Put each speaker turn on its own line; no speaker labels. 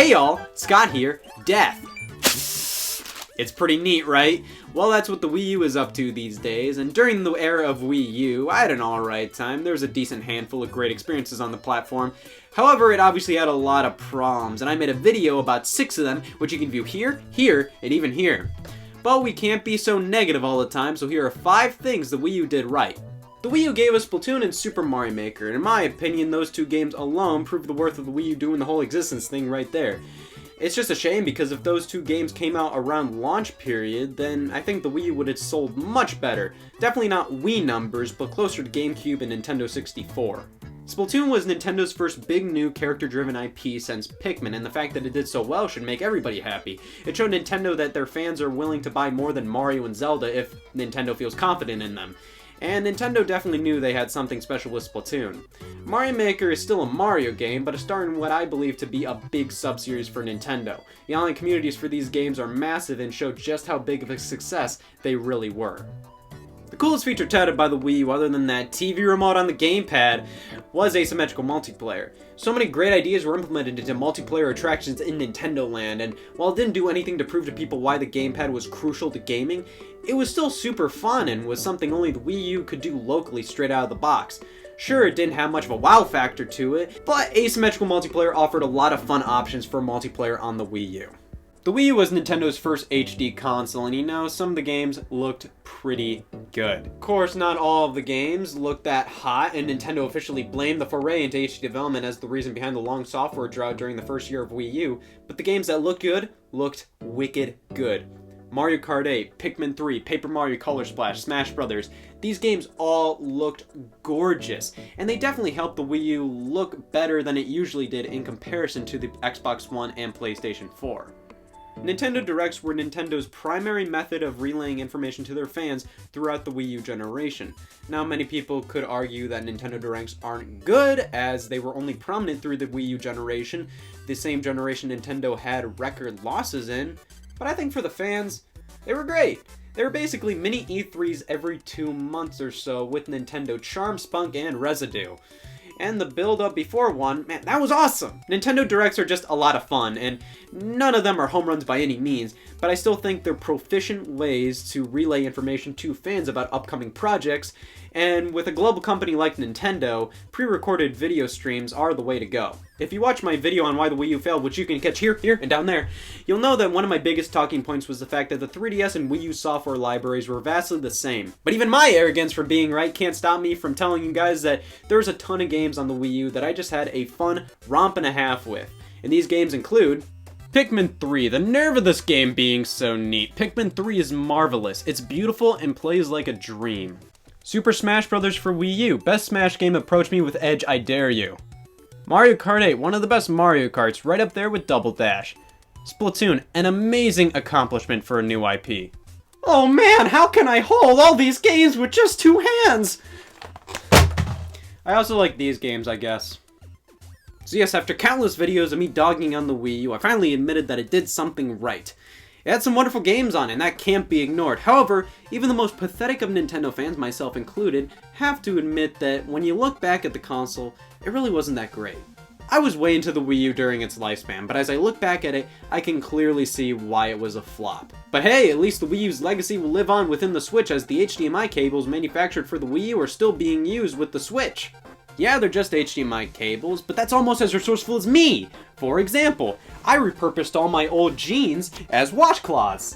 Hey y'all, Scott here, Death. It's pretty neat, right? Well, that's what the Wii U is up to these days, and during the era of Wii U, I had an alright time. There was a decent handful of great experiences on the platform. However, it obviously had a lot of problems, and I made a video about 6 of them, which you can view here, here, and even here. But we can't be so negative all the time, so here are 5 things the Wii U did right. The Wii U gave us Splatoon and Super Mario Maker, and in my opinion, those 2 games alone prove the worth of the Wii U doing the whole existence thing right there. It's just a shame because if those 2 games came out around launch period, then I think the Wii U would have sold much better. Definitely not Wii numbers, but closer to GameCube and Nintendo 64. Splatoon was Nintendo's first big new character-driven IP since Pikmin, and the fact that it did so well should make everybody happy. It showed Nintendo that their fans are willing to buy more than Mario and Zelda if Nintendo feels confident in them. And Nintendo definitely knew they had something special with Splatoon. Mario Maker is still a Mario game, but a star in what I believe to be a big sub-series for Nintendo. The online communities for these games are massive and show just how big of a success they really were. The coolest feature touted by the Wii U, other than that TV remote on the gamepad, was asymmetrical multiplayer. So many great ideas were implemented into multiplayer attractions in Nintendo Land, and while it didn't do anything to prove to people why the gamepad was crucial to gaming, it was still super fun and was something only the Wii U could do locally straight out of the box. Sure, it didn't have much of a wow factor to it, but asymmetrical multiplayer offered a lot of fun options for multiplayer on the Wii U. The Wii U was Nintendo's first HD console, and you know, some of the games looked pretty good. Of course, not all of the games looked that hot, and Nintendo officially blamed the foray into HD development as the reason behind the long software drought during the first year of Wii U, but the games that looked good looked wicked good. Mario Kart 8, Pikmin 3, Paper Mario Color Splash, Smash Brothers. These games all looked gorgeous, and they definitely helped the Wii U look better than it usually did in comparison to the Xbox One and PlayStation 4. Nintendo Directs were Nintendo's primary method of relaying information to their fans throughout the Wii U generation. Now, many people could argue that Nintendo Directs aren't good, as they were only prominent through the Wii U generation, the same generation Nintendo had record losses in, but I think for the fans, they were great. They were basically mini E3s every 2 months or so with Nintendo charm, spunk, and residue. And the build-up before one, man, that was awesome! Nintendo Directs are just a lot of fun, and none of them are home runs by any means, but I still think they're proficient ways to relay information to fans about upcoming projects, and with a global company like Nintendo, pre-recorded video streams are the way to go. If you watch my video on why the Wii U failed, which you can catch here, and down there, you'll know that one of my biggest talking points was the fact that the 3DS and Wii U software libraries were vastly the same. But even my arrogance for being right can't stop me from telling you guys that there's a ton of games on the Wii U that I just had a fun romp and a half with. And these games include Pikmin 3, the nerve of this game being so neat. Pikmin 3 is marvelous, it's beautiful and plays like a dream. Super Smash Bros. For Wii U, best Smash game, approach me with Edge, I dare you. Mario Kart 8, one of the best Mario Karts, right up there with Double Dash. Splatoon, an amazing accomplishment for a new IP. Oh man, how can I hold all these games with just 2 hands? I also like these games, I guess. So yes, after countless videos of me dogging on the Wii U, I finally admitted that it did something right. It had some wonderful games on it, and that can't be ignored. However, even the most pathetic of Nintendo fans, myself included, have to admit that when you look back at the console, it really wasn't that great. I was way into the Wii U during its lifespan, but as I look back at it, I can clearly see why it was a flop. But hey, at least the Wii U's legacy will live on within the Switch, as the HDMI cables manufactured for the Wii U are still being used with the Switch. Yeah, they're just HDMI cables, but that's almost as resourceful as me! For example, I repurposed all my old jeans as washcloths.